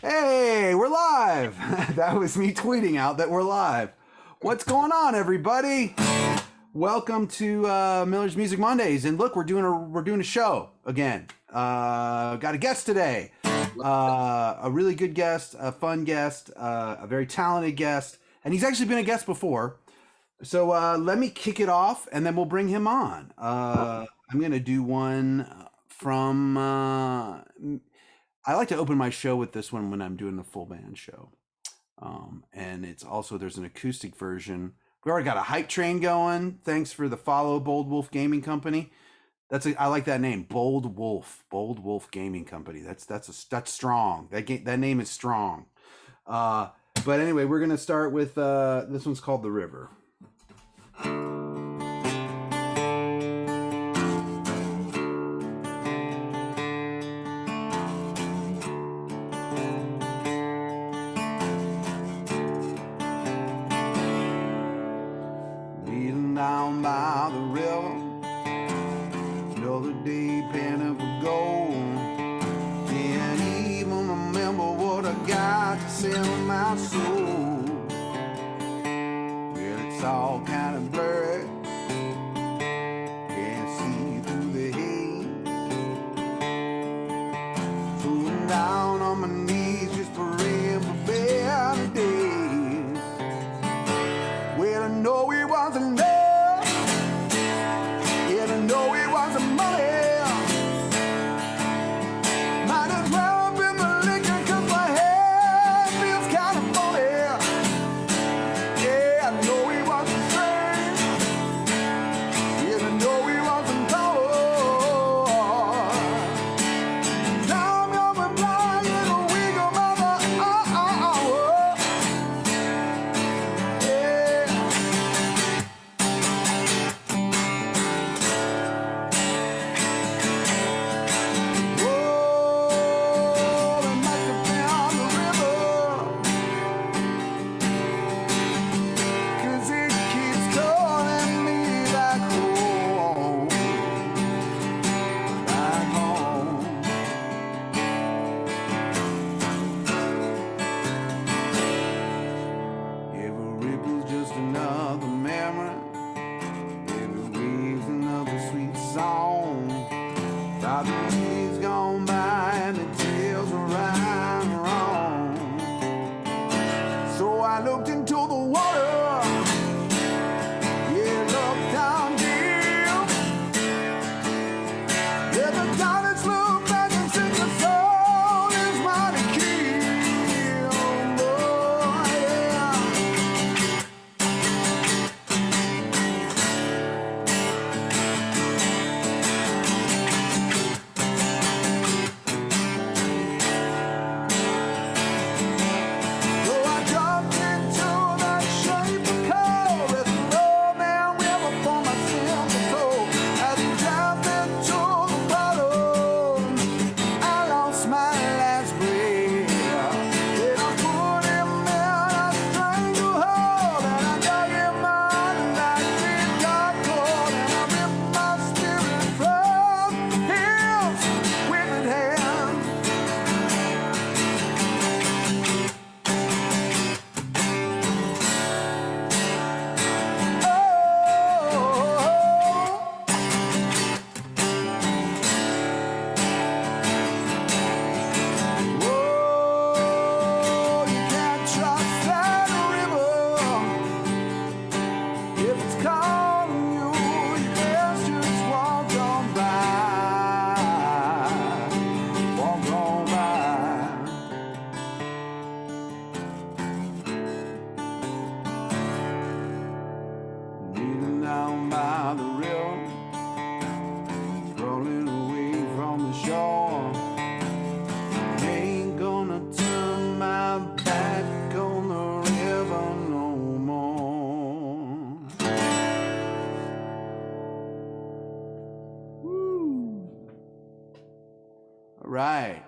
Hey, we're live. That was me tweeting out that we're live. What's going on, everybody? Welcome to Miller's Music Mondays. And look, we're doing a show again. Got a guest today. A really good guest, a fun guest, a very talented guest, and he's actually been a guest before. So let me kick it off, and then we'll bring him on. I'm gonna do one from. I like to open my show with this one when I'm doing a full band show. And it's also, there's an acoustic version. We already got a hype train going. Thanks for the follow, Bold Wolf Gaming Company. I like that name, Bold Wolf Gaming Company. That's strong. That name is strong. But anyway, we're gonna start with this one's called The River. Down by the river, another day penny for gold. Can't even remember what I got to sell my soul. Well, it's all kind of blurry, can't see through the haze. So I'm down on my knees just praying for better days. Well, I know it wasn't love. I know it wasn't money. Might as well been the liquor, 'cause my head feels kind of funny. Yeah, I know it wasn't strange. Yeah, I know it wasn't gold. Now I'm gonna fly in a wiggle, mother. Yeah. Right.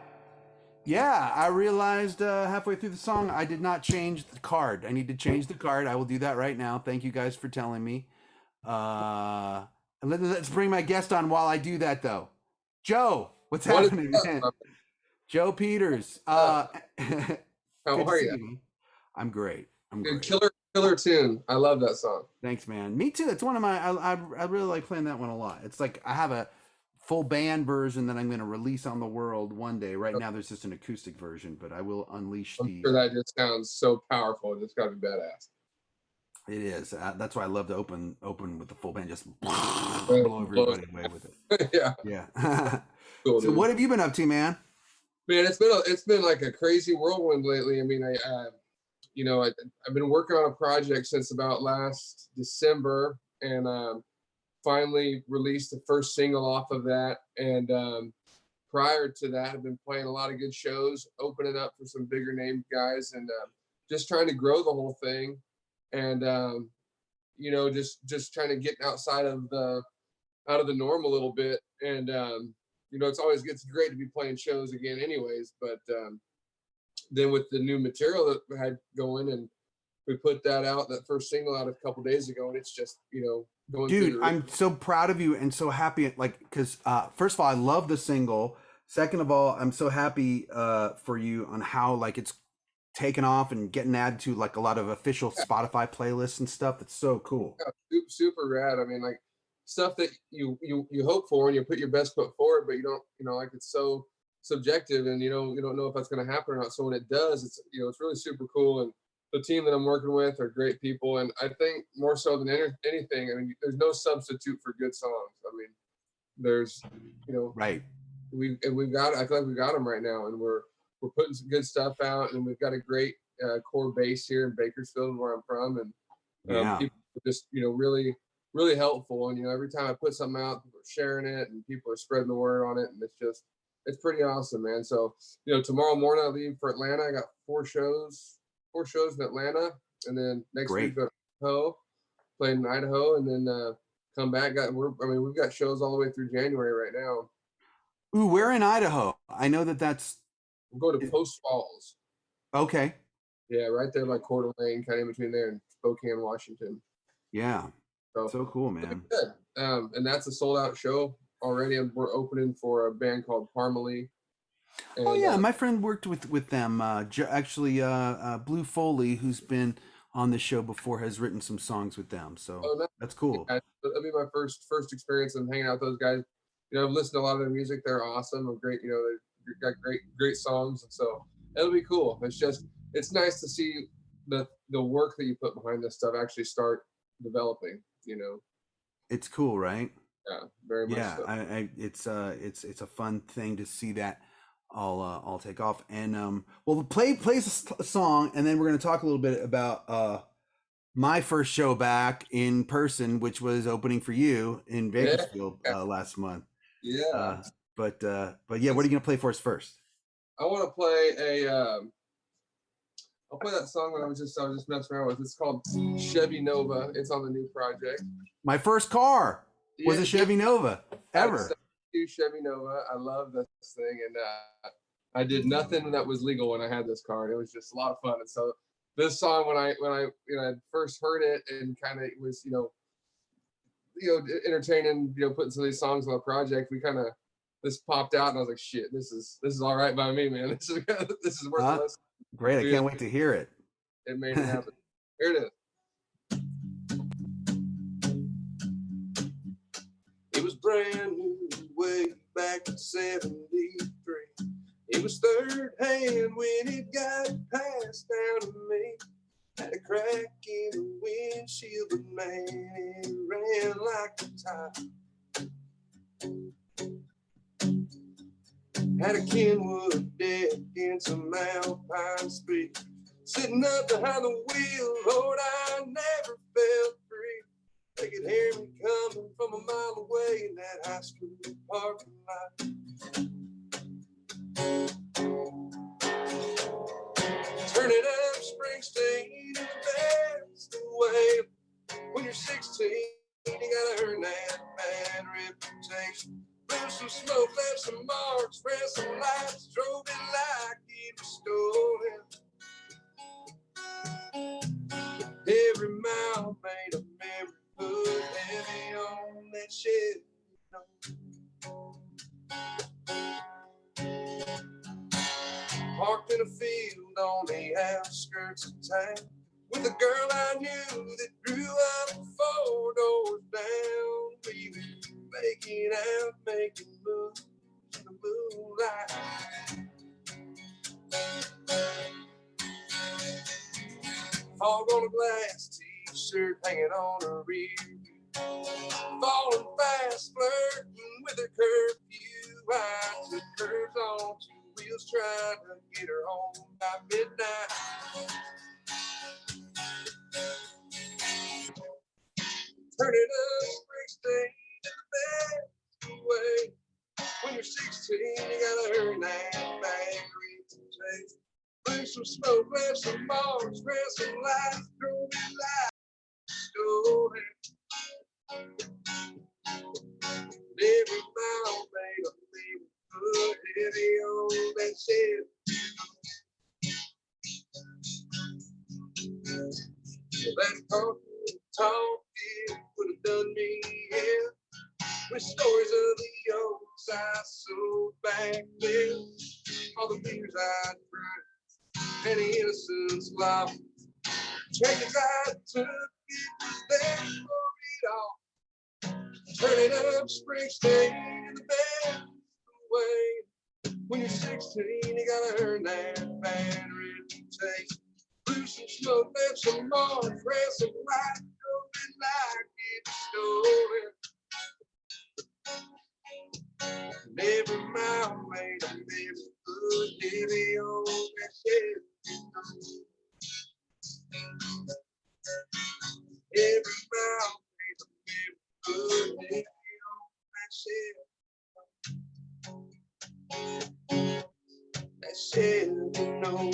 Yeah, I realized halfway through the song I did not change the card. I need to change the card. I will do that right now. Thank you guys for telling me. Let's bring my guest on while I do that, though. Joe, what's happening, man? Joe Peters. How Good to are see you? you, man. I'm great. I'm Good great. killer tune. I love that song. Thanks, man. Me too. It's one of my. I really like playing that one a lot. It's like I have a full band version that I'm going to release on the world one day. Right now, there's just an acoustic version, but I will unleash I'm the. sure that just sounds so powerful. It's got to be badass. It is. That's why I love to open with the full band, just blow Blows. everybody away with it. Yeah, Yeah. cool, So dude. what have you been up to, man? Man, it's been like a crazy whirlwind lately. I mean, I've been working on a project since about last December, and finally released the first single off of that. And prior to that, I've been playing a lot of good shows, opening up for some bigger name guys, and just trying to grow the whole thing. And just trying to get outside of the norm a little bit. And it's great to be playing shows again, anyways. But then with the new material that we had going, and we put that first single out a couple days ago, and it's just going Dude, through I'm so proud of you and so happy. Like, because first of all, I love the single. Second of all, I'm so happy for you on how like it's taken off and getting added to like a lot of official Spotify playlists and stuff. That's so cool. super rad. I mean, like stuff that you hope for and you put your best foot forward, but you don't, like it's so subjective, and you don't know if that's going to happen or not. So when it does, it's really super cool. And the team that I'm working with are great people, and I think more so than anything, I mean, there's no substitute for good songs. I mean, there's, Right. we've got, I feel like we've got them right now, and we're putting some good stuff out, and we've got a great core base here in Bakersfield, where I'm from, and Yeah. people are just really really helpful. And every time I put something out, people are sharing it, and people are spreading the word on it, and it's pretty awesome, man. So tomorrow morning I leave for Atlanta. I got four shows in Atlanta, and then next Great. week go to Idaho, play in Idaho, and then come back. We've got shows all the way through January right now. Ooh, we're in Idaho. I know that's. We'll go to Post Falls. Okay. Yeah, right there by Coeur d'Alene, kind of in between there and Spokane, Washington. Yeah. So cool, man. Good. And that's a sold out show already. And we're opening for a band called Parmalee. Oh yeah, my friend worked with them. Blue Foley, who's been on the show before, has written some songs with them. So that's cool. Yeah, that'll be my first experience of hanging out with those guys. I've listened to a lot of their music. They're awesome. They're great. They've got great songs. And so it'll be cool. It's nice to see the work that you put behind this stuff actually start developing. It's cool, right? Yeah, very much. Yeah, so. It's a fun thing to see that all take off. And well, plays a song, and then we're going to talk a little bit about my first show back in person, which was opening for you in Bakersfield last month. Yeah. But yeah, what are you going to play for us first? I want to play I'll play that song that I was just messing around with. It's called Chevy Nova. It's on the new project. My first car was a Chevy Nova ever. Chevy Nova. I love this thing, and I did nothing that was legal when I had this car. And it was just a lot of fun. And so this song, when I first heard it, and kind of was entertaining, putting some of these songs on the project, this popped out, and I was like, shit, this is all right by me, man. This is worth the listen. Great, I can't wait to hear it. It made it happen. Here it is. It was brand new way back in '73. It was third hand when it got passed down to me. Had a crack in the windshield, but man, it ran like a tire. Had a Kenwood deck and some Alpine speakers. Sitting up behind the wheel, Lord, I never felt free. They could hear me coming from a mile away in that high school parking lot. Turn it up, Springsteen, is the best way. When you're 16, you gotta earn that bad reputation. Blew some smoke, left some marks, ran some lights, drove it like it was stolen. Every mile made a memory, put heavy on that Chevy. in a field on the outskirts of town with a girl I knew that grew up 4 doors down. We were making out, making moves in the moonlight. Fog on a glass t-shirt hanging on her rear. Falling fast, flirting with her curfew eyes. With curves on 2 wheels, trying to get her home by midnight. Turn it up, Springsteen, in the best way. When you're 16, you gotta earn that bag reputation. Bring some smoke, grab some bars, grab some lights, throw me lights, story. Every mile made a big foot heavy on that shit. That coffee talk, it would have done me in. With stories of the oaks I sold back then. All the beers I drank, and the innocence lost. Chances I took, it was there for it all. Turn it up, Springsteen, in the best way. When you're 16, you gotta earn that bad reputation. Blew some smoke, left some more, press some light, going like it's stolen. And every mile made a miss, good heavy on that shit. Every mile made a miss, good heavy on that shit. You know.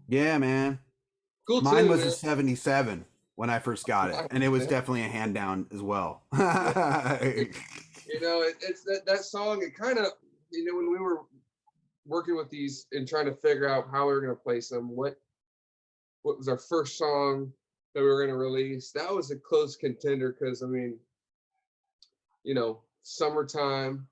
Yeah, man. Cool. Mine too, was man. a 77 when I first got it, and it was definitely a hand down as well. You know, it's that song. It kind of, you know, when we were working with these and trying to figure out how we were going to place them, what was our first song that we were going to release? That was a close contender because, I mean, you know, summertime,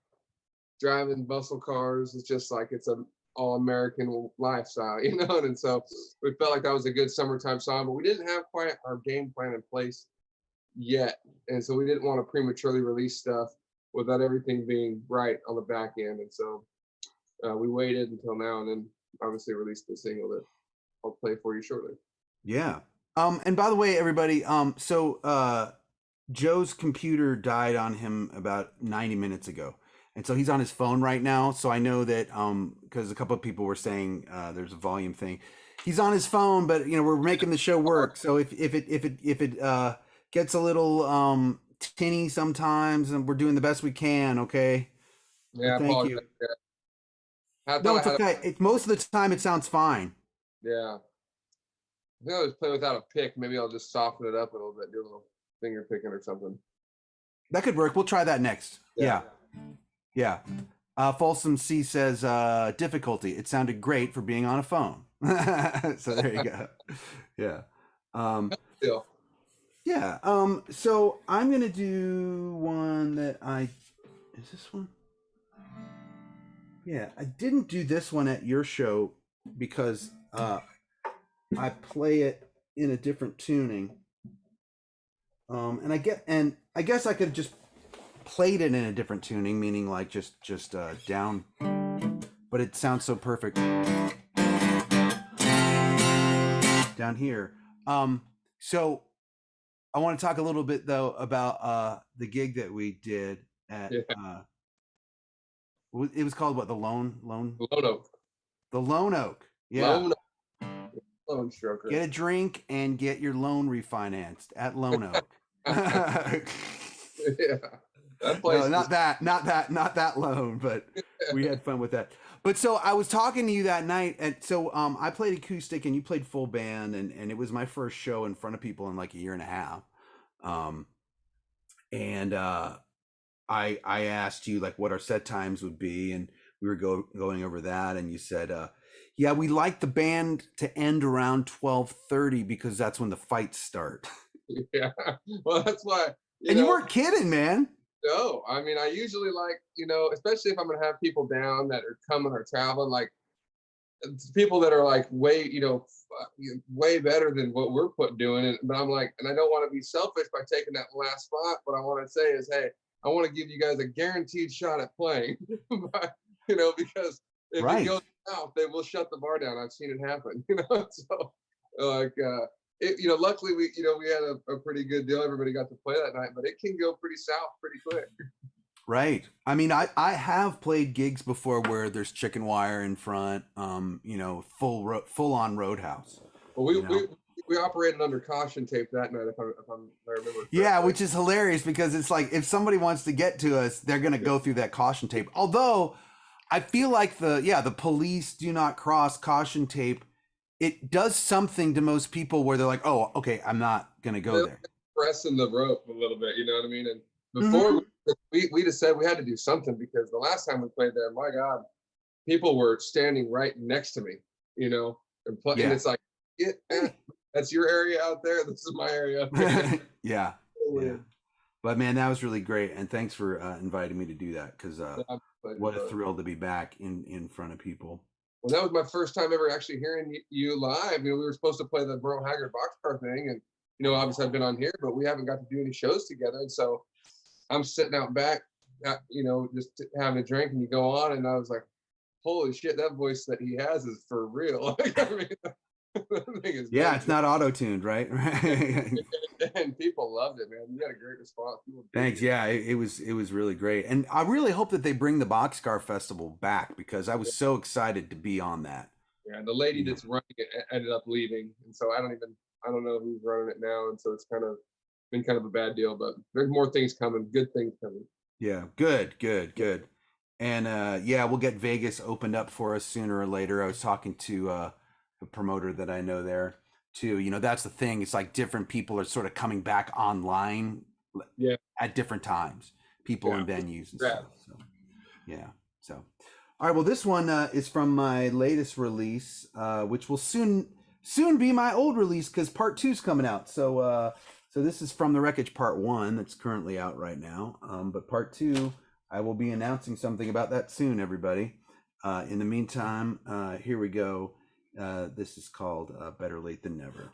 driving muscle cars is just like it's a all American lifestyle, you know. And so we felt like that was a good summertime song, but we didn't have quite our game plan in place yet, and so we didn't want to prematurely release stuff without everything being right on the back end. And so we waited until now, and then obviously released the single that I'll play for you shortly. Yeah. And by the way, everybody, so Joe's computer died on him about 90 minutes ago. And so he's on his phone right now. So I know that because a couple of people were saying there's a volume thing. He's on his phone, but you know, we're making the show work. So if it gets a little tinny sometimes, and we're doing the best we can, okay? Yeah, thank you. No, it's okay. Most of the time it sounds fine. Yeah. I think I'll just play without a pick. Maybe I'll just soften it up a little bit, do a little finger picking or something. That could work. We'll try that next. Yeah. Folsom C says difficulty. It sounded great for being on a phone. So there you go. Yeah. So I'm gonna do one that is this one? Yeah, I didn't do this one at your show because I play it in a different tuning. And I guess I could just played it in a different tuning, meaning like just down, but it sounds so perfect down here. So I want to talk a little bit though about the gig that we did at it was called what, the Lone Oak. The Lone Oak. Yeah. Lone Stroker. Get a drink and get your loan refinanced at Lone Oak. Yeah. That place not that loan, but we had fun with that. But so I was talking to you that night, and so I played acoustic and you played full band, and it was my first show in front of people in like a year and a half. I asked you like what our set times would be, and we were going over that, and you said, yeah, we like the band to end around 12:30 because that's when the fights start. Yeah. Well, that's why, And you weren't kidding, man. no, I mean, I usually like, especially if I'm gonna have people down that are coming or traveling, like people that are like way, way better than what we're doing it. But I'm like, and I don't want to be selfish by taking that last spot. What I want to say is, hey, I want to give you guys a guaranteed shot at playing, but, because if it goes south, they will shut the bar down. I've seen it happen, so like, luckily we had a pretty good deal. Everybody got to play that night, but it can go pretty south pretty quick. Right. I mean, I have played gigs before where there's chicken wire in front, full on roadhouse. Well, we operated under caution tape that night, if I remember correctly. Yeah, which is hilarious because it's like if somebody wants to get to us, they're going to go through that caution tape. Although I feel like the police do not cross caution tape. It does something to most people where they're like, oh, okay, I'm not going to go there. Pressing the rope a little bit, you know what I mean? And before we just said we had to do something because the last time we played there, my God, people were standing right next to me, and it's like, that's your area out there. This is my area up here. Yeah. But man, that was really great, and thanks for inviting me to do that because what a thrill to be back in front of people. Well, that was my first time ever actually hearing you live. We were supposed to play the Merle Haggard boxcar thing, and obviously I've been on here, but we haven't got to do any shows together. And so I'm sitting out back, just having a drink, and you go on, and I was like, holy shit, that voice that he has is for real. I mean, yeah, it's not auto-tuned, right? And people loved it, man. You got a great response. Thanks. Yeah, it was really great, and I really hope that they bring the Boxcar Festival back because I was so excited to be on that. Yeah, the lady that's running it ended up leaving, and so I don't know who's running it now, and so it's been kind of a bad deal. But there's more things coming, good things coming. Yeah, good. And we'll get Vegas opened up for us sooner or later. I was talking to a promoter that I know there too. That's the thing. It's like different people are sort of coming back online at different times, people in venues and stuff. So, So, all right. Well, this one is from my latest release, which will soon be my old release because part 2 is coming out. So this is From the Wreckage Part 1 that's currently out right now. But Part 2, I will be announcing something about that soon, everybody. In the meantime, here we go. This is called Better Late Than Never.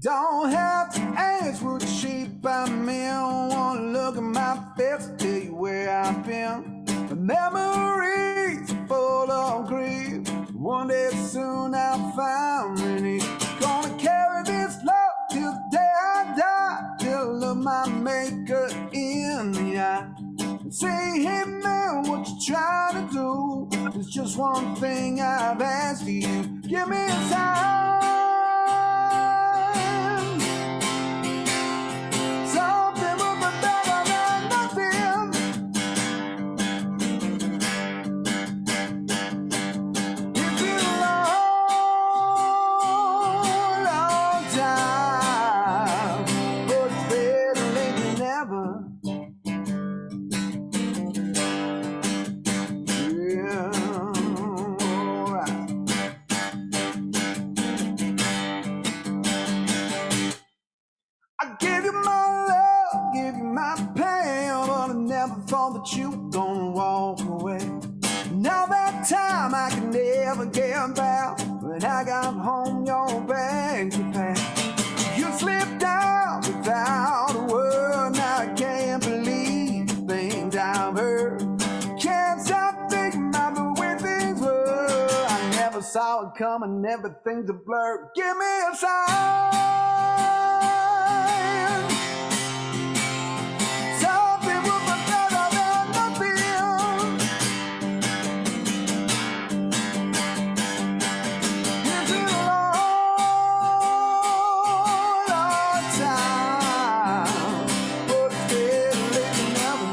Don't have to ask what shape I'm in. Wanna look at my face, tell you where I've been. My memories full of grief. One day soon I'll find relief. Gonna carry this love till the day I die. Till look my maker in the eye. And say, hey man, what you trying to do? There's just one thing I've asked of you. Give me a sign. Something will be better than nothing. It's been a long, long time, but it's better late than never. I gave you my love, gave you my pain, but I never thought that you were gonna walk away. Now that time I can never get back. When I got home, your bags were packed. You slipped out without a word. Now I can't believe the things I've heard. Can't stop thinking about the way things were. I never saw it coming, everything's a blur. Give me a sign. Something will be better than nothing. It's been a long, long time, but it's better late than never.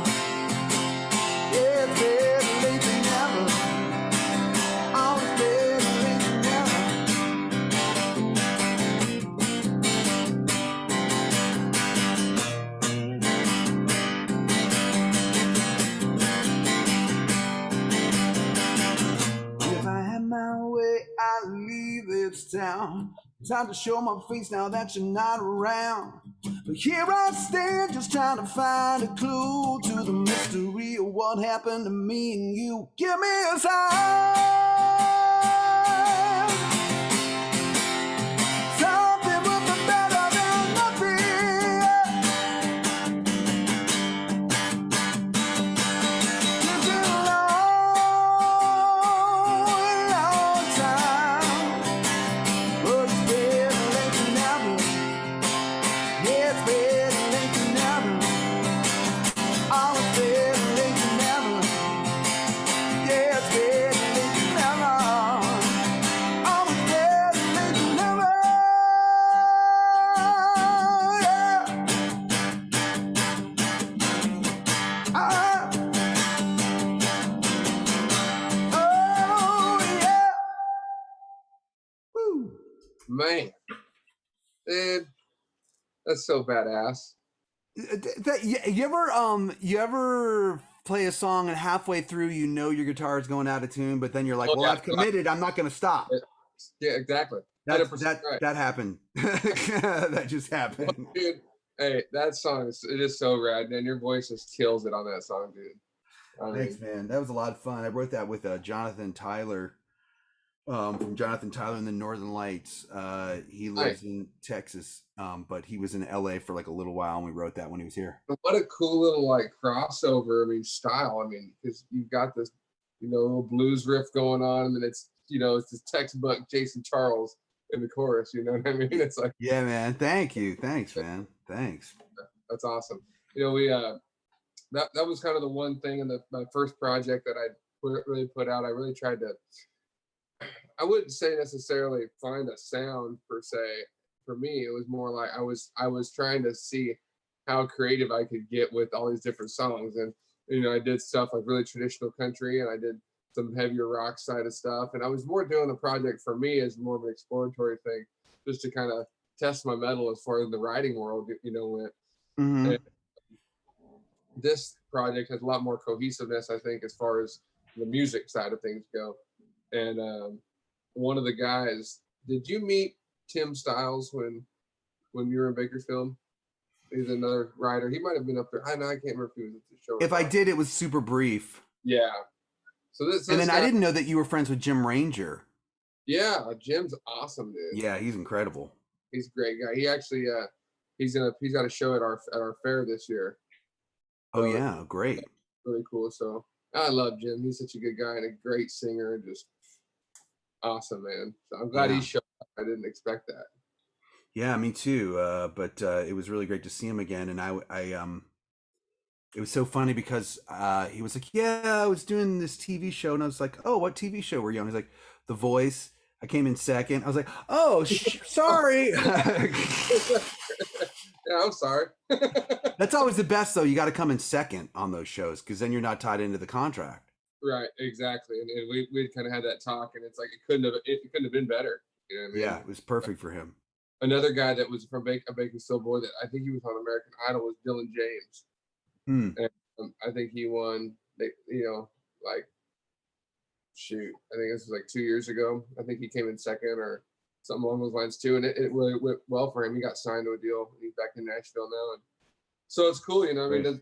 Yeah, it's better late than never. Oh, I leave this town. Time to show my face now that you're not around. But here I stand, just trying to find a clue to the mystery of what happened to me and you. Give me a sign. Something would be better than nothing. It's been a long, long time. But it's better late than never. Yeah, it's better late than never. Oh, it's better late than never. Yeah, it's better late than never. Oh, it's better late than never. Yeah. Oh, yeah. Woo. Man, dude, that's so badass. You ever play a song and halfway through you know your guitar is going out of tune, but then you're like, Oh, well, yeah. I've committed, I'm not going to stop. Yeah, exactly. That 100% right. that happened. That just happened. Dude, hey, that song it is so rad, man. Your voice just kills it on that song, dude. I mean, Thanks, man. That was a lot of fun. I wrote that with Jonathan Tyler, from Jonathan Tyler and the Northern Lights. He lives in Texas, but he was in LA for like a little while, and we wrote that when he was here. what a cool little like crossover. I mean, style. I mean, because you've got this, little blues riff going on, and then it's this textbook Jason Charles in the chorus. You know what I mean? It's like, Yeah, man. Thank you. Thanks, man. Thanks. that's awesome. We that was kind of the one thing in my first project that I really put out. I really tried to. I wouldn't say necessarily find a sound per se. For me, it was more like I was trying to see how creative I could get with all these different songs, and I did stuff like really traditional country, and I did some heavier rock side of stuff, and I was more doing the project for me as more of an exploratory thing, just to kind of test my mettle as far as the writing world, went. Mm-hmm. And this project has a lot more cohesiveness, I think, as far as the music side of things go. And one of the guys, did you meet Tim Stiles when you were in Bakersfield? He's another writer. He might have been up there. I know, I can't remember if he was at the show. If I did, it was super brief. Yeah. So this And then guy, I didn't know that you were friends with Jim Ranger. Yeah, Jim's awesome, dude. Yeah, he's incredible. He's a great guy. He actually he's got a show at our fair this year. Oh yeah, great. Really cool. So I love Jim. He's such a good guy and a great singer, and just awesome, man. So I'm glad he showed up. I didn't expect that. Yeah, me too. But it was really great to see him again, and it was so funny because he was like, "Yeah, I was doing this TV show," and I was like, "Oh, what TV show were you on?" He's like, "The Voice." I came in second. I was like, "Oh, sorry." Yeah, I'm sorry. That's always the best, though. You got to come in second on those shows because then you're not tied into the contract. Right, exactly. And we kind of had that talk, and it's like it couldn't have been better. You know what I mean? Yeah, it was perfect for him. Another guy that was from a Bakersfield boy that I think he was on American Idol was Dylan James. And I think he won. Like, shoot, I think this was like 2 years ago. I think he came in second or something along those lines too, and it really went well for him. He got signed to a deal. He's back in Nashville now, and so it's cool. I mean, the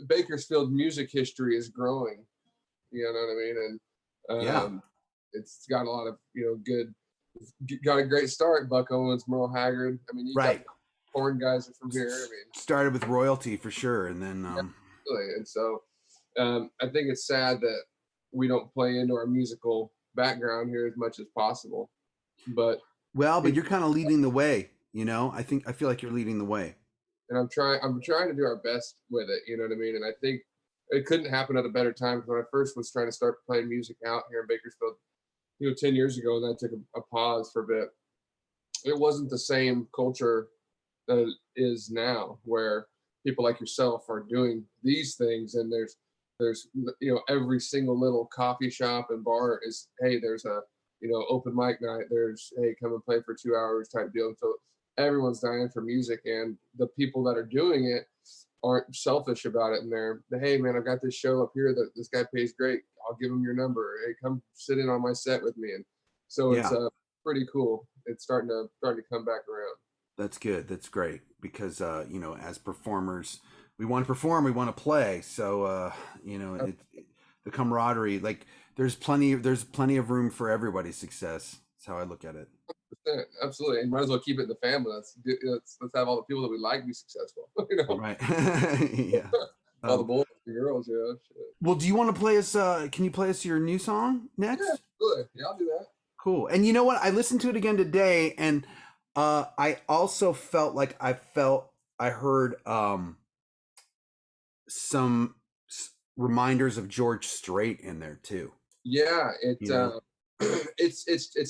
Bakersfield music history is growing. You know what I mean? And it's got a lot of good. Got a great start. Buck Owens, Merle Haggard. I mean, you got foreign guys are from here. I mean, started with royalty for sure, and then and so I think it's sad that we don't play into our musical background here as much as possible. But you're kind of leading the way. I feel like you're leading the way. And I'm trying to do our best with it. You know what I mean? And I think it couldn't happen at a better time. Because when I first was trying to start playing music out here in Bakersfield, 10 years ago, and I took a pause for a bit. It wasn't the same culture that it is now, where people like yourself are doing these things, and there's every single little coffee shop and bar is, hey, there's a open mic night, there's, hey, come and play for 2 hours type deal. So everyone's dying for music, and the people that are doing it aren't selfish about it, and they're, hey man, I've got this show up here that this guy pays great, I'll give him your number, hey, come sit in on my set with me. And So it's Yeah. pretty cool. It's starting to come back around. That's good. That's great because as performers, we want to perform, we want to play. So the camaraderie, like there's plenty of room for everybody's success. That's how I look at it. Absolutely, and might as well keep it in the family. Let's have all the people that we like be successful. Right. Yeah. All the boys, the girls. Shit. Well, do you want to play us? Can you play us your new song next? Yeah, absolutely. Yeah, I'll do that. Cool. And you know what? I listened to it again today, and I also felt like I heard some reminders of George Strait in there too. Yeah, it's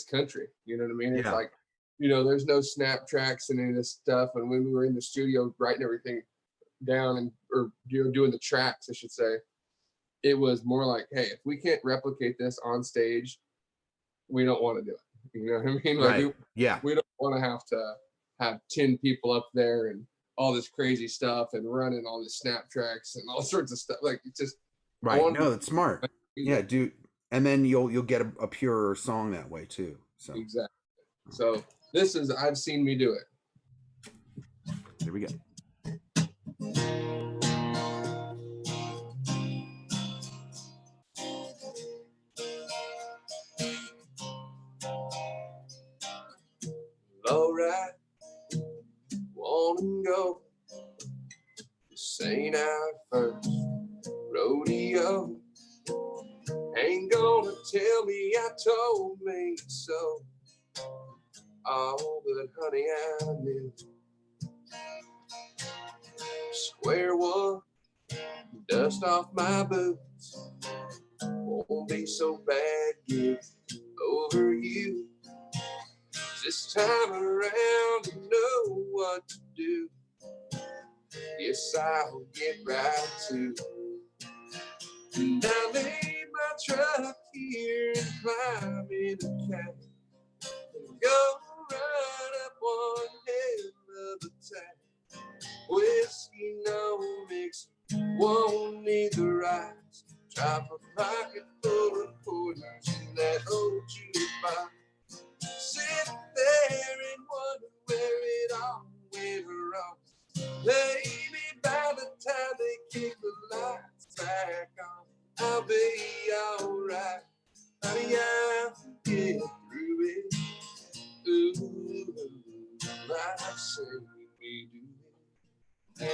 country. You know what I mean? It's Yeah. like, there's no snap tracks and any of this stuff. And when we were in the studio writing everything down or doing the tracks, I should say, it was more like, hey, if we can't replicate this on stage, we don't want to do it. You know what I mean? Like, right. we don't want to have 10 people up there and all this crazy stuff and running all the snap tracks and all sorts of stuff. Like, it's just right. No, that's smart. Yeah, dude. And then you'll get a purer song that way too. So exactly. So this is I've Seen Me Do It. Here we go. All right, wanna go. This ain't our first rodeo. Ain't gonna tell me I told me so. Oh, but honey, I knew. Square one, dust off my boots. Won't be so bad, get over you. This time around, you know what to do. Yes, I'll get right to. And I leave my truck here and climb in a cab and go right up one hell of a tack. Whiskey, no mix, won't need the rice. Drop a pocket full of quarters in that old jukebox. Sit there and wonder where it all went wrong. Maybe by the time they kick the lights back on, I'll be alright. Honey, I'll get through it. Ooh, I've seen me do it.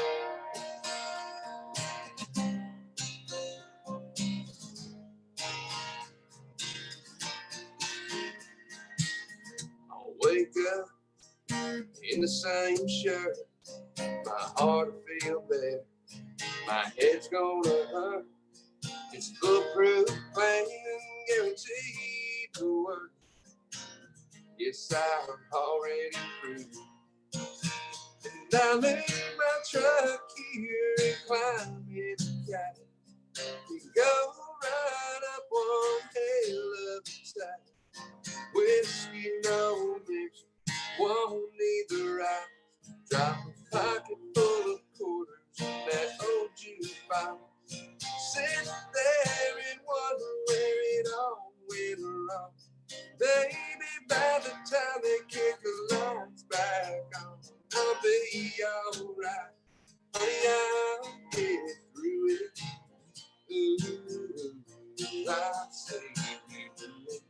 I'll wake up in the same shirt. My heart will feel better. My head's gonna hurt. It's foolproof plan, guaranteed to work. Yes, I'm already through. And I leave my truck here and climb in the cab. We go right up one hell of a stack. Whiskey, no mix, won't need the rice. Drop a pocket full of quarters in that old jukebox. Sit there and wonder where it all went wrong. Baby, by the time they kick the lights back on, I'll be alright. Honey, I'll get through it. Ooh, I say you do it.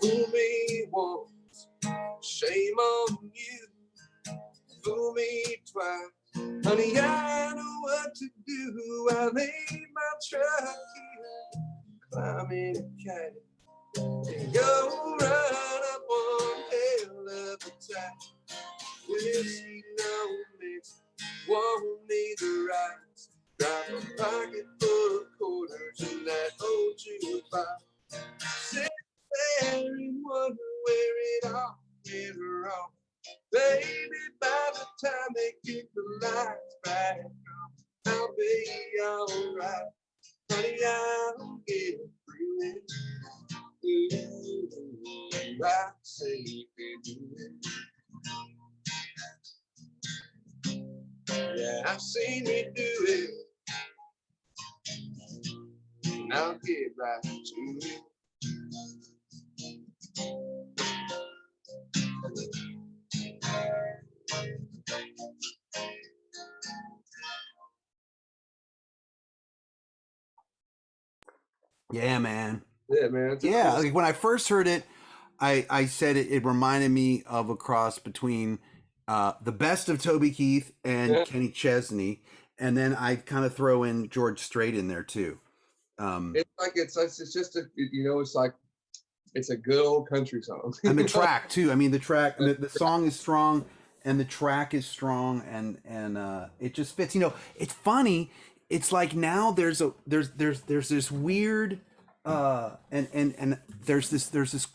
Fool me once, shame on you. Fool me twice, honey, I know what to do. I leave my truck here, climb in a cab, and go right up one hell of a tack. Whiskey, no mix, won't need the rice. Drop a pocket full of quarters in that old jukebox. Sit there and wonder where it all went wrong. Baby, by the time they kick the lights back on, I'll be alright. Honey, I'll get through it. Ooh, I say you can do it. Yeah, I've seen you do it. Now get back to it. Yeah, man. Yeah, man. Yeah, Cool like when I first heard it, I said it reminded me of a cross between the best of Toby Keith and yeah. Kenny Chesney, and then I kind of throw in George Strait in there too. It's like it's just a, you know, it's like it's a good old country song. And the track too. I mean, the song is strong, and the track is strong, and it just fits. You know, it's funny. It's like now there's this weird and there's this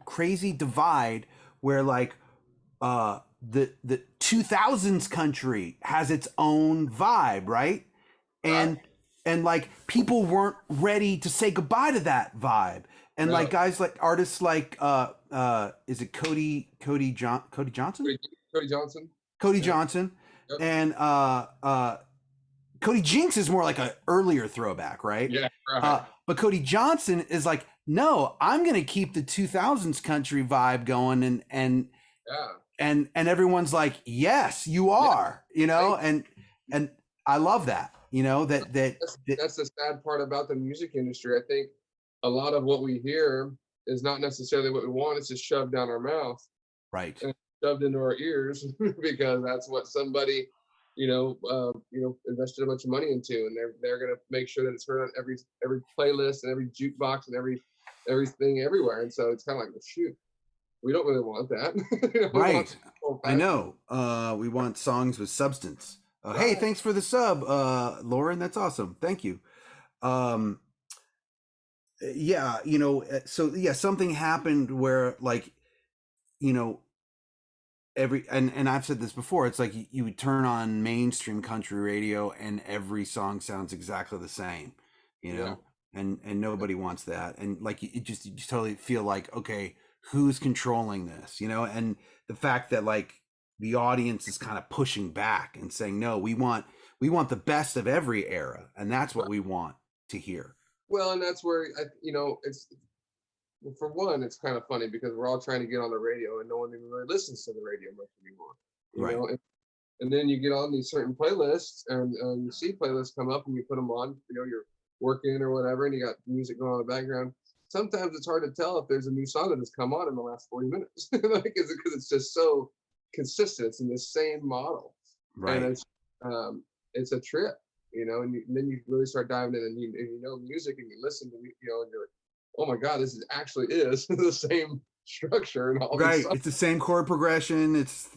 crazy divide where like the 2000s country has its own vibe, right? And Right. and like people weren't ready to say goodbye to that vibe. And like guys like artists like is it Cody Johnson? Cody Johnson. Cody Yeah. Johnson. Yep. And Cody Jinks is more like an earlier throwback, right? Yeah, right. But Cody Johnson is like, no, I'm gonna keep the 2000s country vibe going, and everyone's like, yes, you are, you know, and I love that, you know, that's the sad part about the music industry. I think a lot of what we hear is not necessarily what we want. It's just shoved down our mouth, right, and shoved into our ears because that's what somebody, invested a bunch of money into, and they're gonna make sure that it's heard on every playlist and every jukebox and everything everywhere. And so it's kind of like, well, shoot, we don't really want that. right. I know. We want songs with substance. Hey, thanks for the sub, Lauren. That's awesome. Thank you. Yeah, you know, so yeah, something happened where like, you know, and I've said this before, it's like you would turn on mainstream country radio and every song sounds exactly the same, you know, and nobody wants that. And like you just totally feel like, okay, who's controlling this, you know? And the fact that like the audience is kind of pushing back and saying, no, we want the best of every era, and that's what we want to hear. Well, and that's where it's, well, for one, it's kind of funny because we're all trying to get on the radio and no one even really listens to the radio much anymore. You know, and then you get on these certain playlists and you see playlists come up and you put them on, you're working or whatever, and you got music going on in the background. Sometimes it's hard to tell if there's a new song that has come on in the last 40 minutes because it's just so consistent. It's in the same model. Right. And it's a trip, and then you really start diving in and you know music and you listen to, and you're like, oh my God, this actually is the same structure and all. Right. It's the same chord progression. It's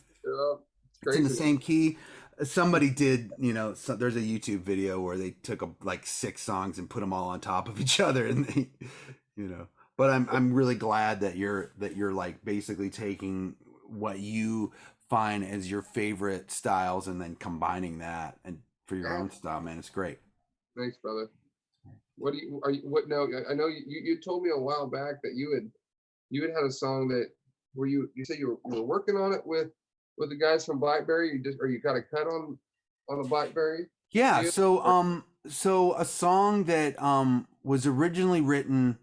in the same key. Somebody did, there's a YouTube video where they took like 6 songs and put them all on top of each other, and they, but I'm really glad that you're like basically taking what you find as your favorite styles and then combining that and for your own style, man. It's great. Thanks, brother. I know you told me a while back that you had a song that where you said you were working on it with the guys from Blackberry. You got a cut on a Blackberry. Yeah. So a song that was originally written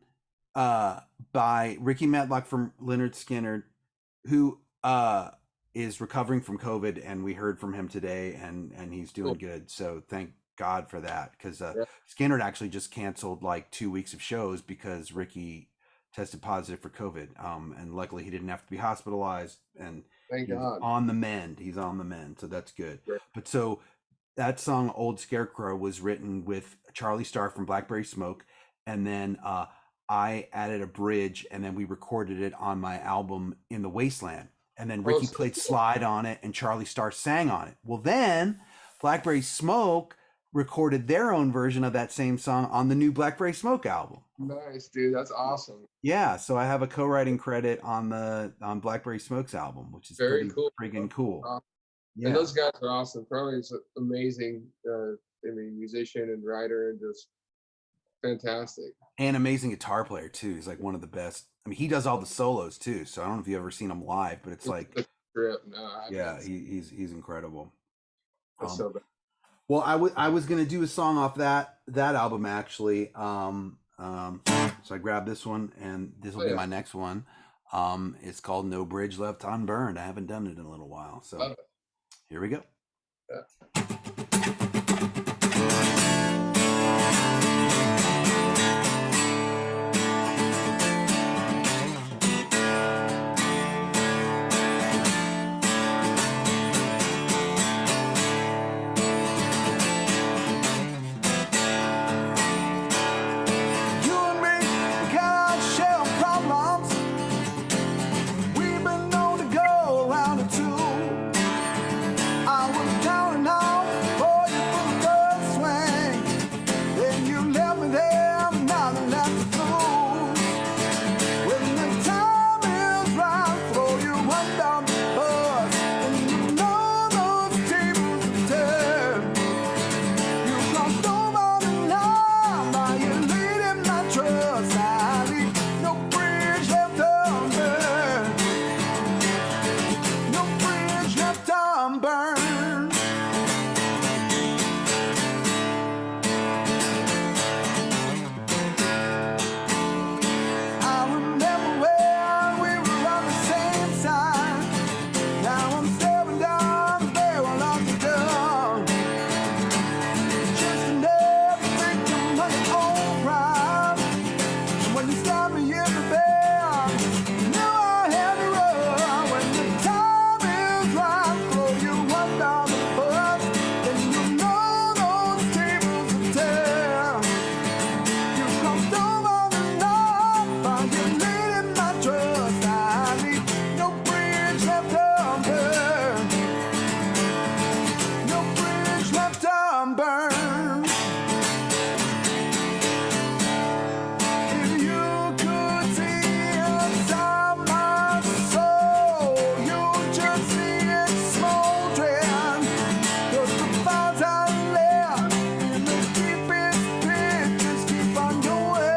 by Ricky Matlock from Lynyrd Skynyrd, who is recovering from COVID, and we heard from him today, and he's doing good. So thank God for that, because Skynyrd actually just canceled like 2 weeks of shows because Ricky tested positive for COVID, and luckily he didn't have to be hospitalized, and thank God. On the mend. He's on the mend, so that's good. But so that song Old Scarecrow was written with Charlie Starr from Blackberry Smoke, and then I added a bridge, and then we recorded it on my album In the Wasteland, and then Ricky played slide on it and Charlie Starr sang on it. Well, then Blackberry Smoke recorded their own version of that same song on the new Blackberry Smoke album. Nice, dude. That's awesome. Yeah, so I have a co-writing credit on Blackberry Smoke's album, which is very cool. Freaking cool. Yeah. And those guys are awesome. Charlie's amazing. Musician and writer, and just fantastic. And amazing guitar player too. He's like one of the best. I mean, he does all the solos too. So I don't know if you've ever seen him live, but it's like, he's incredible. so bad. Well, I was gonna do a song off that album actually. So I grabbed this one, and this will Oh be yeah, my next one. It's called "No Bridge Left Unburned." I haven't done it in a little while, so love it. here we go. Yeah. You and me, we got our share of problems. We've been known to go around the two. I was down and out for you for the first swing. Then you left me there, now the left the blues. When the time is right, throw you under the bus. And you know those tables will turn. You crossed over the line by your leading my trust. I leave no bridge left unburned. No bridge left unburned. I remember when we were on the same side. Now I'm stepping down the barrel of the gun. Just another victim of your own crime. And when you stopped me in the bed, you knew I had to run. When the time is right, throw you under the bus. Then you know those tables will turn. You crossed over the line by your leading my trust. I leave no bridge left unburned. No bridge left unburned. If you could see inside my soul, you'd just see it smoldering. 'Cause the fires I left in the deepest pit just keep on going.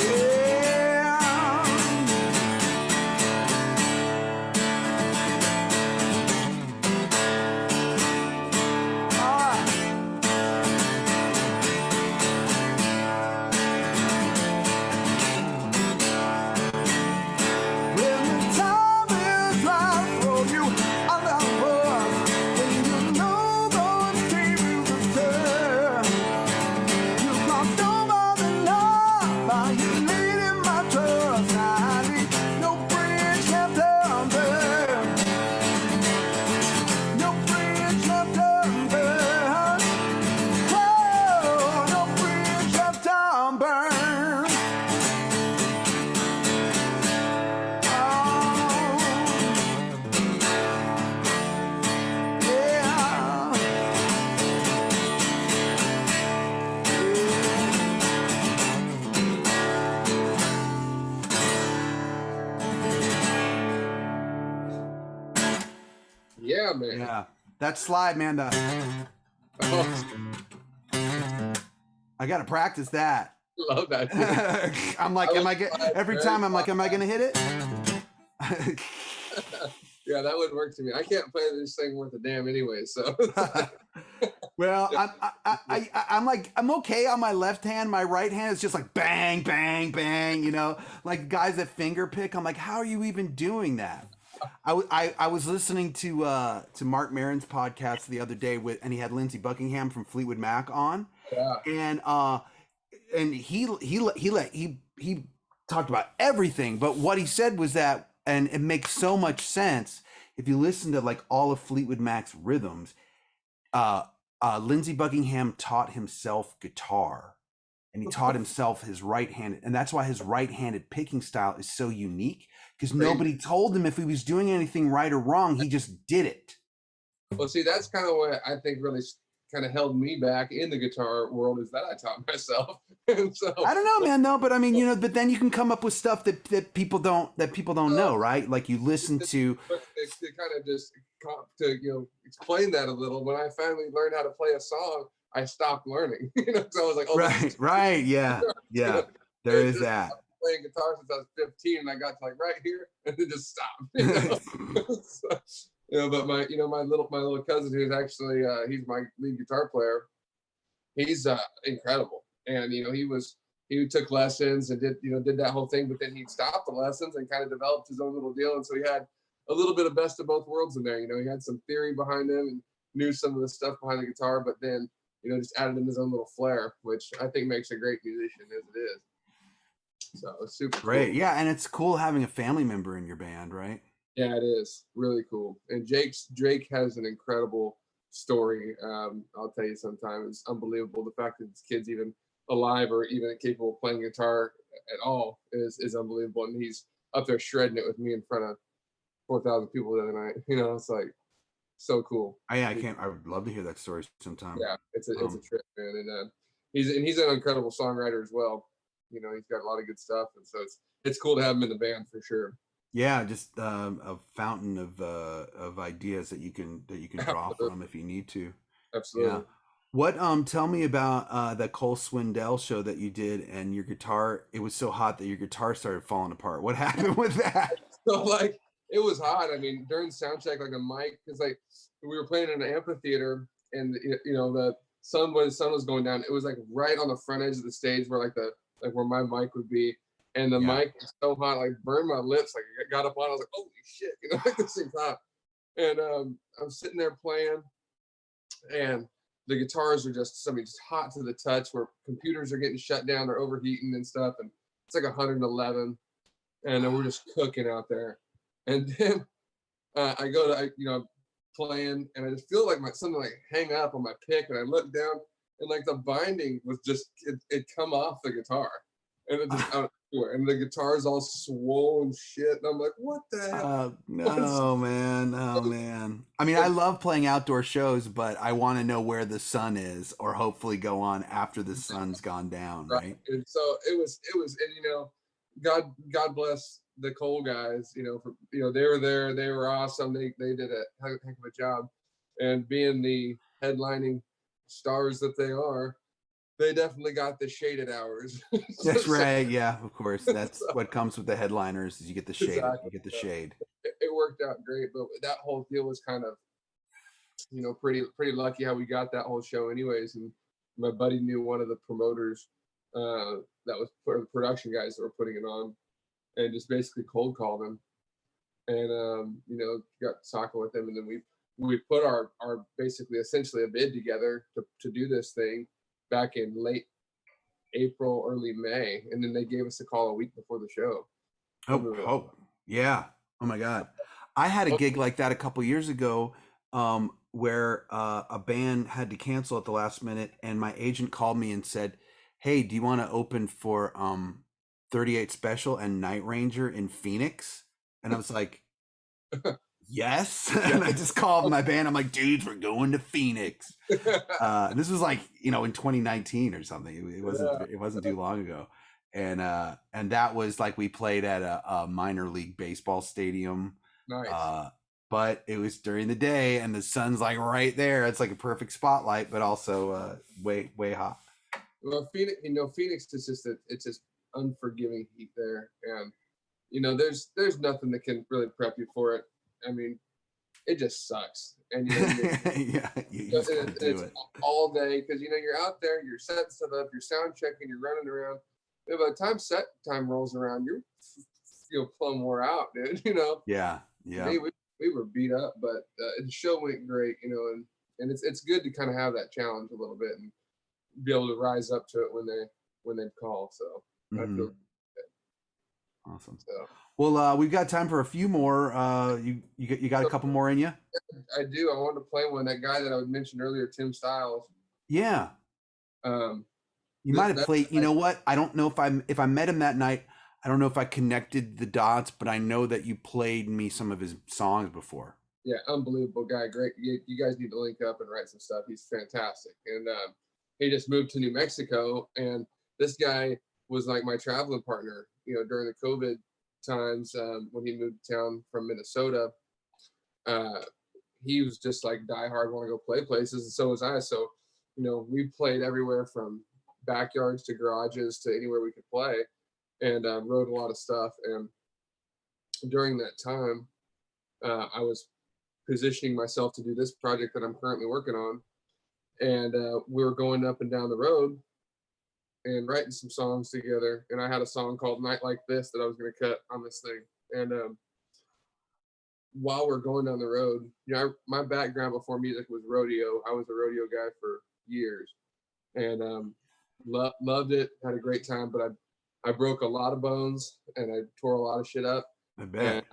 Yeah. All right. When the time is right, throw you under the bus. When you know those tables will turn. You crossed over the line by you leading my trust. I leave no bridge left unburned. No bridge left unburned. Oh, no bridge left unburned. Yeah, man. Yeah, that slide, man. Oh, I gotta practice that. love that. Dude. I'm like, I am I was get every very time? I'm like, am I gonna hit it? Yeah, that would work to me. I can't play this thing worth a damn anyway. So Well, I'm like, I'm okay on my left hand. My right hand is just like bang, bang, bang. You know, like guys that finger pick. I'm like, how are you even doing that? I was listening to Mark Maron's podcast the other day and he had Lindsey Buckingham from Fleetwood Mac on, yeah, and he talked about everything, but what he said was that, and it makes so much sense if you listen to like all of Fleetwood Mac's rhythms. Lindsey Buckingham taught himself guitar, and he taught himself his right-handed, and that's why his right-handed picking style is so unique, because nobody told him if he was doing anything right or wrong. He just did it. well, see, that's kind of what I think really kind of held me back in the guitar world, is that I taught myself. And so I don't know, man. No, but I mean, you know, but then you can come up with stuff that people don't know, right? Like you listen to. to kind of just to explain that a little. When I finally learned how to play a song, I stopped learning. So I was like, oh, right, yeah. There is that. Playing guitar since I was 15, and I got to like right here, and then just stopped. But my little cousin, who's actually he's my lead guitar player. He's incredible, and he took lessons and did that whole thing, but then he stopped the lessons and kind of developed his own little deal, and so he had a little bit of best of both worlds in there. He had some theory behind him and knew some of the stuff behind the guitar, but then just added in his own little flair, which I think makes a great musician as it is. So it's super Great. cool. Yeah, and it's cool having a family member in your band, right? Yeah, it is really cool. And Drake has an incredible story. I'll tell you sometime. It's unbelievable. The fact that this kid's even alive or even capable of playing guitar at all is unbelievable. And he's up there shredding it with me in front of 4,000 people the other night. It's like so cool. I can't. I would love to hear that story sometime. Yeah, it's a trip, man. And he's an incredible songwriter as well. He's got a lot of good stuff, and so it's cool to have him in the band for sure. Yeah, just a fountain of ideas that you can draw from if you need to. Absolutely. Yeah. What tell me about the Cole Swindell show that you did, and your guitar, it was so hot that your guitar started falling apart. What happened with that? So it was hot. I mean, during sound check, like a mic, because we were playing in an amphitheater, and the sun was going down. It was like right on the front edge of the stage where where my mic would be. And the mic was so hot, burned my lips. I got up on, I was like, holy shit, this thing's hot. And I'm sitting there playing, and the guitars are just hot to the touch, where computers are getting shut down, they're overheating and stuff. And it's like 111, and then we're just cooking out there. And then I go to, playing, and I just feel like something hang up on my pick, and I look down, and the binding was just, it come off the guitar. And it just out everywhere, and the guitar's all swollen shit, and I'm like, what the hell? No, man. Oh, man. I mean, I love playing outdoor shows, but I want to know where the sun is, or hopefully go on after the sun's gone down, right? And so it was, and God bless the Cole guys, for they were there, they were awesome, they did a heck of a job, and being the headlining stars that they are, they definitely got the shaded hours. That's right. Yeah, of course. That's what comes with the headliners, is you get the shade. Exactly. You get the shade. It worked out great, but that whole deal was kind of, pretty lucky how we got that whole show anyways. And my buddy knew one of the promoters that was for the production guys that were putting it on, and just basically cold called him, and got talking with him, and then we put our basically essentially a bid together to do this thing back in late April, early May, and then they gave us a call a week before the show. Yeah. Oh my God. I had a gig like that a couple years ago, where a band had to cancel at the last minute, and my agent called me and said, hey, do you want to open for 38 Special and Night Ranger in Phoenix? And I was like, yes. And I just called my band. I'm like, dudes, we're going to Phoenix. This was in 2019 or something. It wasn't too long ago. And that was we played at a minor league baseball stadium. Nice. But it was during the day, and the sun's right there. It's like a perfect spotlight, but also way hot. Well, Phoenix is it's just unforgiving heat there, and there's nothing that can really prep you for it. I mean, it just sucks. And yeah, you just gotta do it all day, because you're out there, you're setting stuff up, you're sound checking, you're running around. And by the time set time rolls around, you're plumb wore out, dude. Yeah. We were beat up, but the show went great, and it's good to kind of have that challenge a little bit and be able to rise up to it when they call. So I feel good. Awesome. So. Well, we've got time for a few more. You got a couple more in you? I do. I wanted to play one. That guy that I mentioned earlier, Tim Styles. Yeah. You might have played. You know what? I don't know if I met him that night. I don't know if I connected the dots, but I know that you played me some of his songs before. Yeah, unbelievable guy. Great. You guys need to link up and write some stuff. He's fantastic. And he just moved to New Mexico, and this guy was my traveling partner, during the COVID times, when he moved to town from Minnesota. He was just diehard, want to go play places, and so was I. So, we played everywhere from backyards to garages to anywhere we could play, and wrote a lot of stuff. And during that time, I was positioning myself to do this project that I'm currently working on. And we were going up and down the road and writing some songs together. And I had a song called Night Like This that I was going to cut on this thing. And while we're going down the road, you know, my background before music was rodeo. I was a rodeo guy for years, and loved it. Had a great time, but I broke a lot of bones and I tore a lot of shit up. I bet.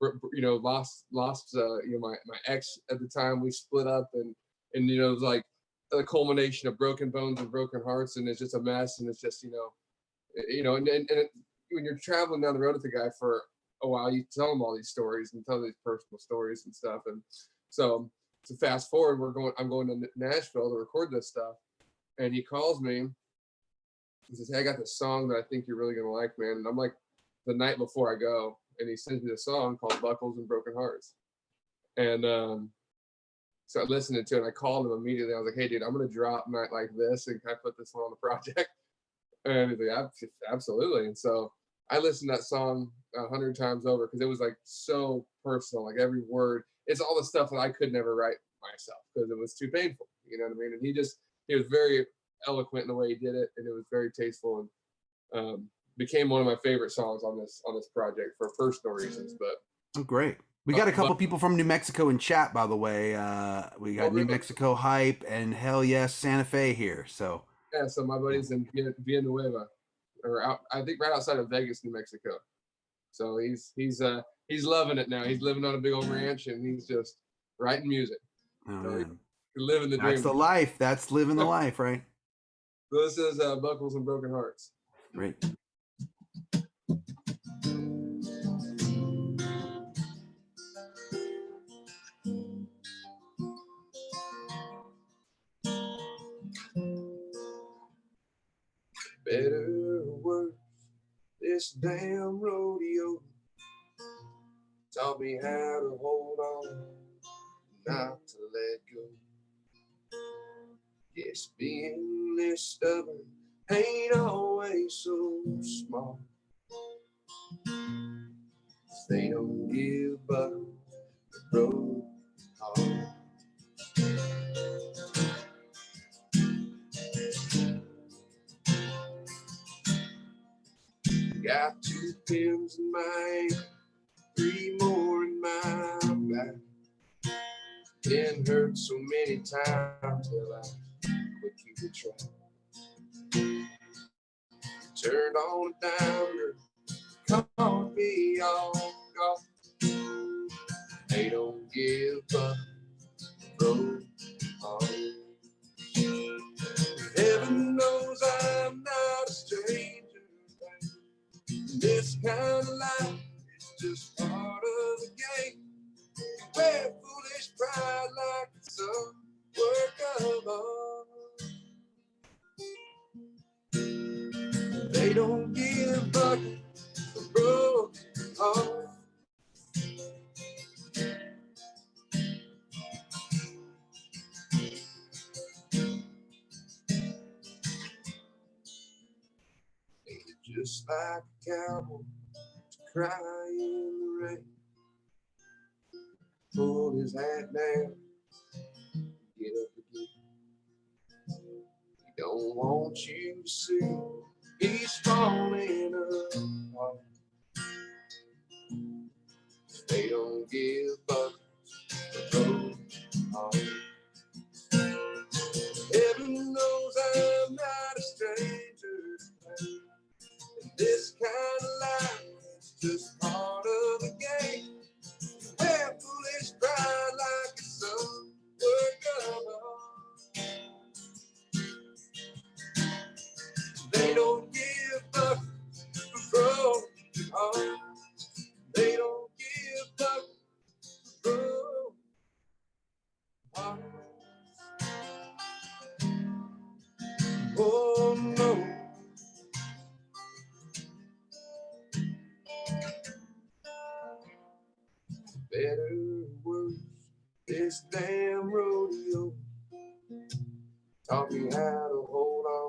And, you know, lost you know, my ex at the time. We split up, and you know, it was like a culmination of broken bones and broken hearts, and it's just a mess. And it's just, you know, and when you're traveling down the road with a guy for a while, you tell him all these stories and tell these personal stories and stuff. And so to fast forward, I'm going to Nashville to record this stuff, and he calls me. He says, "Hey, I got this song that I think you're really gonna like, man." And I'm like, the night before I go, and he sends me a song called "Buckles and Broken Hearts." And so I listened to it, and I called him immediately. I was like, "Hey, dude, I'm gonna drop Night Like This, and can I put this one on the project?" And he's like, "Absolutely." And so I listened to that song 100 times over because it was like so personal, like every word. It's all the stuff that I could never write myself because it was too painful. You know what I mean? And he was very eloquent in the way he did it, and it was very tasteful, and became one of my favorite songs on this project for personal reasons. But oh, great. We got a couple people from New Mexico in chat, by the way. We got New Mexico Hype and Hell Yes Santa Fe here. So yeah, so my buddy's in Villanueva, or I think right outside of Vegas, New Mexico. So he's loving it now. He's living on a big old ranch, and he's just writing music. Oh, so man. Living the dream. That's the life. That's living the life, right? So this is Buckles and Broken Hearts. Great. Better or worse, this damn rodeo taught me how to hold on, not to let go. Yes, being this stubborn ain't always so smart. They don't give up the broken heart. Got 2 pins in my ankle, 3 more in my back. Been hurt so many times till I quit keeping track. Turned on a dime, caught me off guard. They don't give up, broken heart. Heaven knows I'm not a stranger. This kind of life is just part of the game. You wear foolish pride like it's some work of art. They don't give up a broken heart. Just like a cowboy to cry in the rain. Pull his hat down, get up again. He don't want you to see he's falling apart. They don't give up a broken heart. Heaven knows I'm not a stranger to pain. This kind of life is just part of the game. Wear foolish pride like it's some work of art. They don't give up a broken heart. They don't give up a broken heart. Oh no. Better or worse, this damn rodeo taught me how to hold on,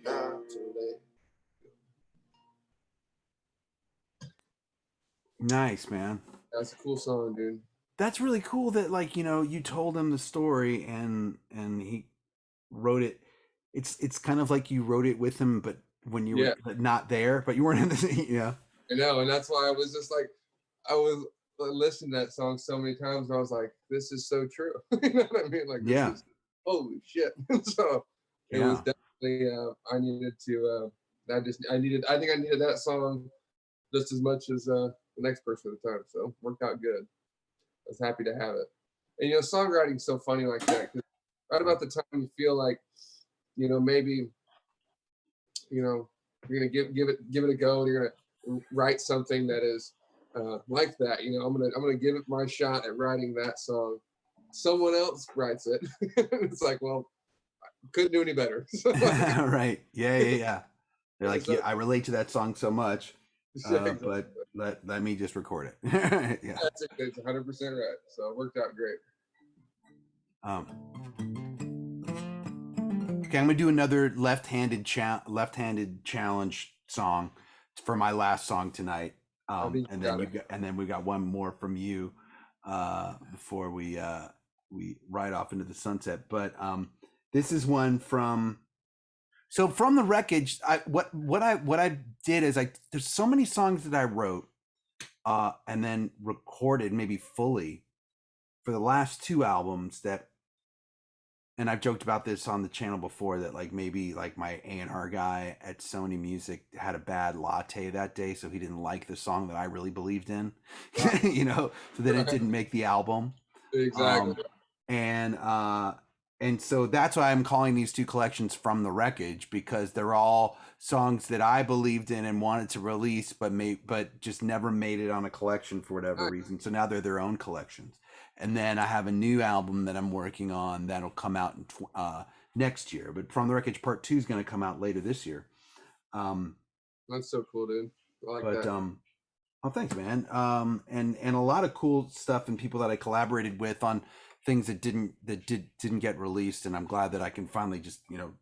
not to let go. Nice, man. That's a cool song, dude. that's really cool that like, you know, you told him the story and he wrote it. It's kind of like you wrote it with him, but when you Yeah, were not there, but you weren't in the, yeah. I know, and that's why I was just like, I was listening to that song so many times, and I was like, this is so true. You know what I mean? Like, this Yeah. is holy shit. So it was Yeah. definitely I needed to. I think I needed that song just as much as the next person at the time. So worked out good. I was happy to have it. And you know, songwriting is so funny like that because right about the time you feel like, you know, maybe, you know, you're gonna give it a go. And you're gonna write something that is like that. You know, I'm gonna give it my shot at writing that song. Someone else writes it. It's like, well, couldn't do any better. So, like, Right. Yeah, yeah, yeah. They're like, so, yeah, I relate to that song so much, yeah, exactly. but let me just record it. Yeah. That's it. It's 100% right. So it worked out great. Um, okay, I'm gonna do another left-handed challenge song for my last song tonight. And then we got one more from you before we ride off into the sunset. But this is one from. So from the wreckage, what I did is there's so many songs that I wrote and then recorded maybe fully for the last two albums that, and I've joked about this on the channel before that like maybe like my A&R guy at Sony Music had a bad latte that day, so he didn't like the song that I really believed in, you know, so that it didn't make the album. Exactly. And so that's why I'm calling these two collections From the Wreckage, because they're all songs that I believed in and wanted to release, but just never made it on a collection for whatever reason. So now they're their own collections. And then I have a new album that I'm working on that'll come out in next year. But From the Wreckage Part 2 is going to come out later this year. That's so cool, dude. I like that. Oh, thanks, man. And a lot of cool stuff and people that I collaborated with on things that didn't get released, and I'm glad that I can finally just, you know,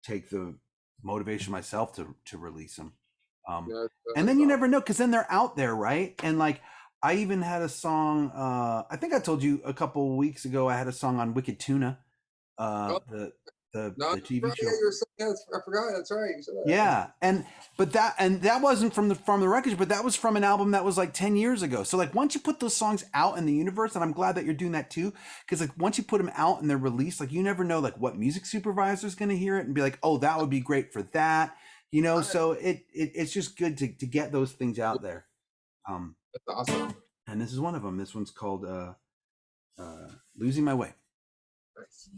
take the motivation myself to release them. And then you never know, because then they're out there, right? And like I even had a song. I think I told you a couple of weeks ago. I had a song on Wicked Tuna, the TV show. I forgot. That's right. Yeah, but that wasn't from the Wreckage, but that was from an album that was like 10 years ago. So like once you put those songs out in the universe, and I'm glad that you're doing that too, because like once you put them out and they're released, like you never know like what music supervisor is going to hear it and be like, oh, that would be great for that, you know. So it's just good to get those things out there. That's awesome. And this is one of them. This one's called Losing My Way. Nice.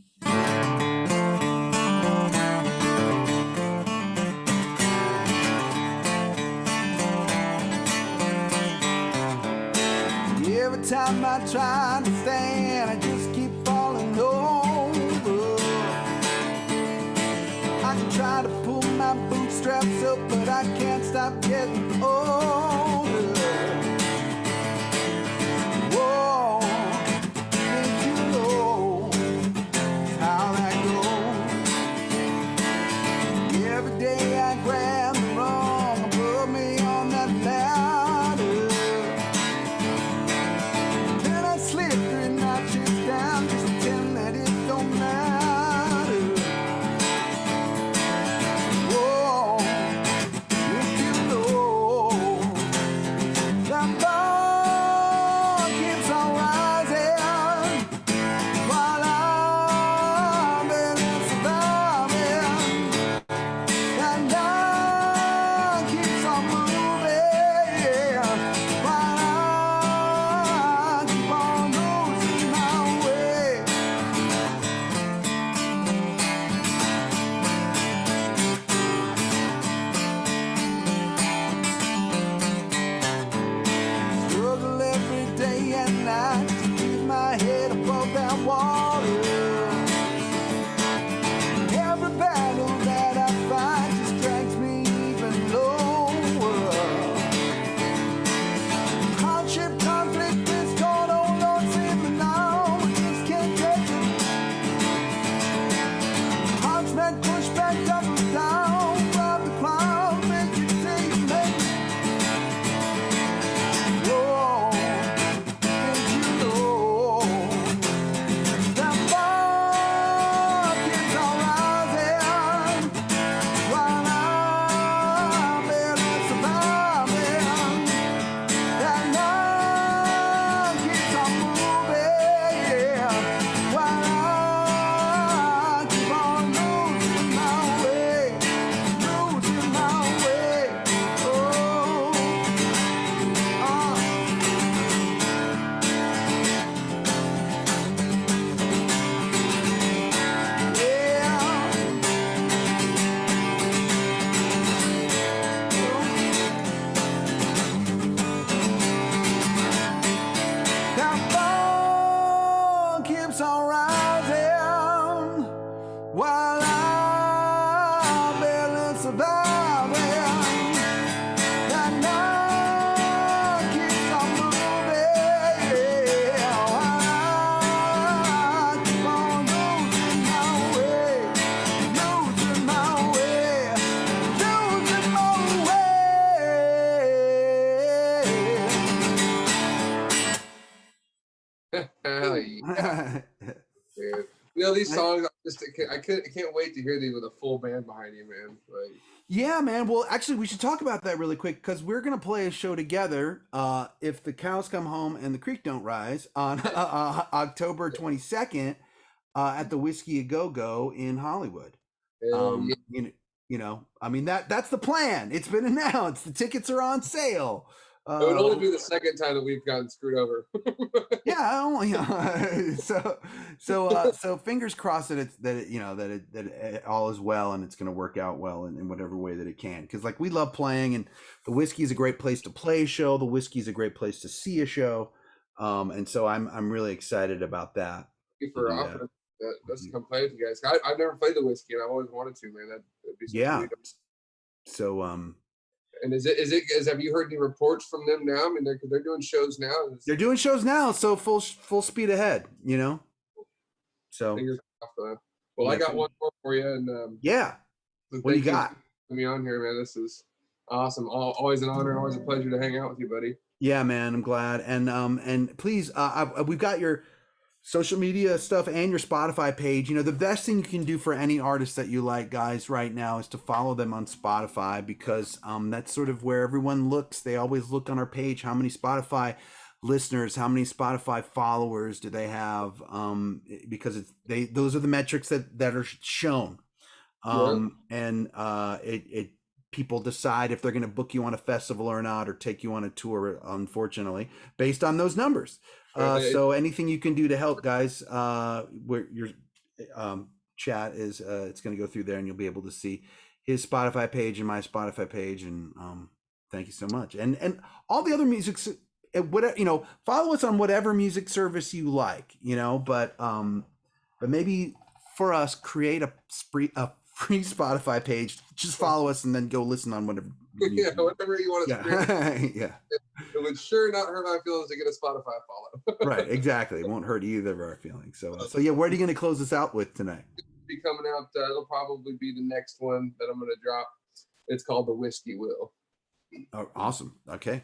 Every time I try to stand, I just keep falling over. I can try to pull my bootstraps up, but I can't stop getting older. Whoa, think you know how that goes? Every day I grab the wrong and put me on that ladder. Then I slip 3 notches down, just pretend that it don't matter. Whoa, if you know keeps on rising while I'm barely surviving. That night keeps on moving while I keep on losing my way, losing my way, losing my Hell yeah, man. You know, these songs, I can't wait to hear these with a full band behind you, man. Like, Yeah, man. Well, actually, we should talk about that really quick because we're gonna play a show together. If the cows come home and the creek don't rise on October 22nd at the Whiskey A Go Go in Hollywood. hell yeah. I mean that's the plan. It's been announced. The tickets are on sale. It would only be the second time that we've gotten screwed over. Yeah, only so fingers crossed that it all is well and it's going to work out well in whatever way that it can, because like we love playing, and the Whiskey is a great place to play a show. The Whiskey is a great place to see a show, and so I'm really excited about that. Thank you for offering us to come play with you guys. I've never played the Whiskey, and I've always wanted to, man. That'd be so sweet. So and have you heard any reports from them now? I mean, they're doing shows now. They're doing shows now, so full speed ahead, So fingers crossed. Well, I got one more for you, and yeah, what do you got? Me on here, man. This is awesome. Always an honor, always a pleasure to hang out with you, buddy. Yeah, man, I'm glad. And please, we've got your social media stuff and your Spotify page. The best thing you can do for any artist that you like, guys, right now is to follow them on Spotify, because that's sort of where everyone looks. They always look on our page. How many Spotify listeners, how many Spotify followers do they have? Because those are the metrics that are shown. And people decide if they're going to book you on a festival or not, or take you on a tour, unfortunately, based on those numbers. So anything you can do to help, guys, where your chat is, it's going to go through there, and you'll be able to see his Spotify page and my Spotify page. And thank you so much. And all the other music, whatever, follow us on whatever music service you like, but maybe for us, create a free Spotify page. Just follow us and then go listen on whatever. Yeah, whatever you want to stream. Yeah. It would sure not hurt my feelings to get a Spotify follow. Right, exactly. It won't hurt either of our feelings. So yeah, where are you going to close this out with tonight? It'll be coming out. It'll probably be the next one that I'm going to drop. It's called The Whiskey Will. Oh, awesome. Okay.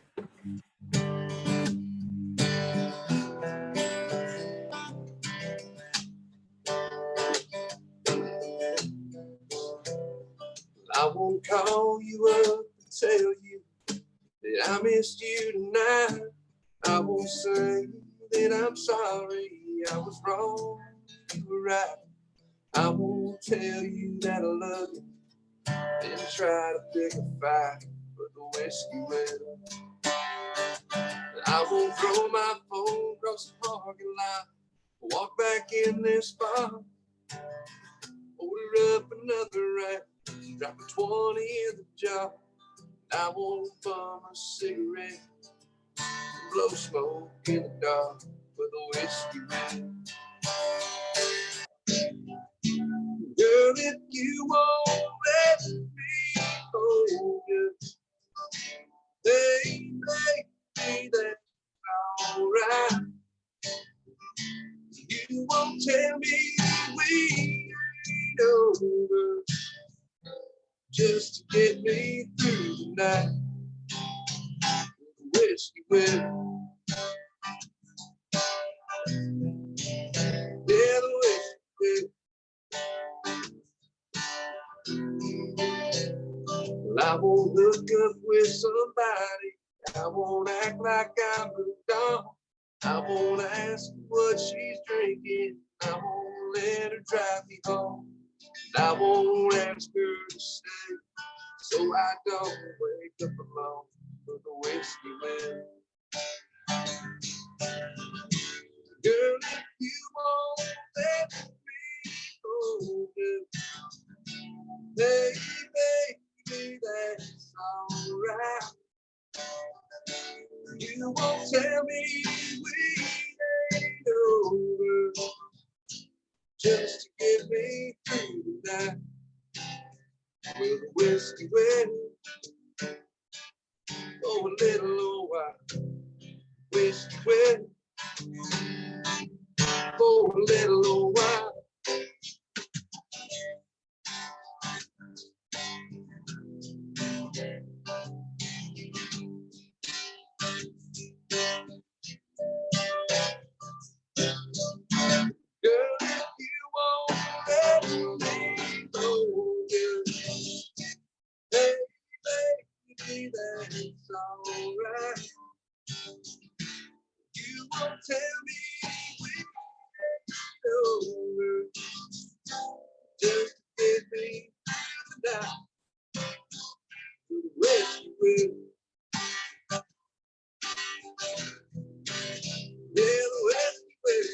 I won't call you up and tell you that I missed you tonight. I won't say that I'm sorry, I was wrong, you were right. I won't tell you that I love you and try to pick a fight, but the whiskey will. I won't throw my phone across the parking lot, walk back in this spot, order up another round, drop a 20 in the jar. I won't bum a cigarette, blow smoke in the dark with a whiskey man. Girl, if you won't let me hold you, baby, that's alright. You won't tell me we ain't over, just to get me through the night. The whiskey will. Yeah, the whiskey will. Well, I won't hook up with somebody, I won't act like I'm moved on. I won't ask what she's drinking, I won't let her drive me home. I won't ask her to stay, so I don't wake up alone with the whiskey will. Girl, if you won't let me hold you, baby, that's alright. You won't tell me we ain't over, just to get me through the night. Will the whiskey wait for a little old while? Whiskey wait for a little old while. Girl, if you won't let me go, hey, baby, that's alright. You won't tell me we're over, just to get me through the night. The whiskey will, yeah, the whiskey will.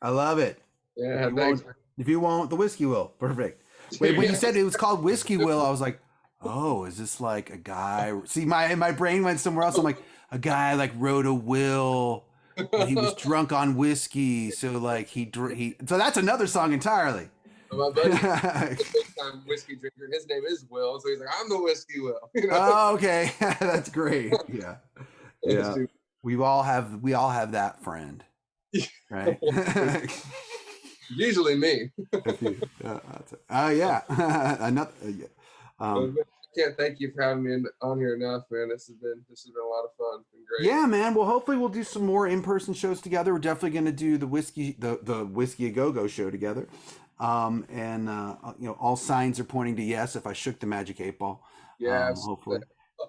I love it. Yeah, If you thanks. won't, if you won't, the whiskey will. Perfect. Wait, when you said it was called Whiskey Will, I was like, oh, is this like a guy? See, my brain went somewhere else. I'm like, a guy like wrote a will. And he was drunk on whiskey, so like he so that's another song entirely. My buddy's a big time whiskey drinker. His name is Will, so he's like, I'm the whiskey Will. You know? Oh, okay. That's great. Yeah. Yeah. We all have that friend. Right? Usually me. Yeah. Another I can't thank you for having me on here enough, man. This has been a lot of fun. It's been great. Yeah, man. Well, hopefully we'll do some more in-person shows together. We're definitely going to do the Whiskey A Go-Go show together. All signs are pointing to yes if I shook the magic 8 ball. Yeah, hopefully.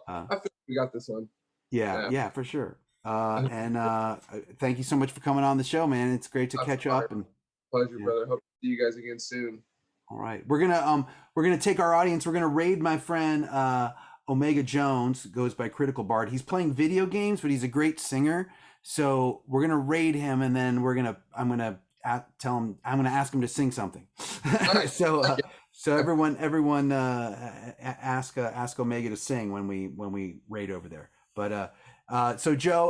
I feel like we got this one. Yeah, for sure. Thank you so much for coming on the show, man. It's great to catch up. And pleasure, brother. Hope to see you guys again soon. All right, we're gonna take our audience. We're gonna raid my friend Omega Jones, goes by Critical Bard. He's playing video games, but he's a great singer. So we're gonna raid him, and then I'm gonna ask him to sing something. So everyone ask Omega to sing when we raid over there. But so Joe,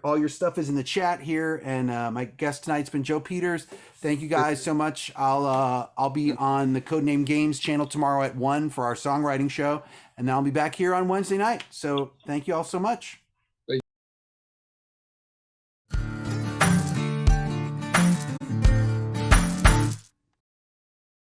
all your stuff is in the chat here, and my guest tonight's been Joe Peters. Thank you guys so much. I'll be on the Codename Games channel tomorrow at 1 for our songwriting show, and then I'll be back here on Wednesday night. So thank you all so much.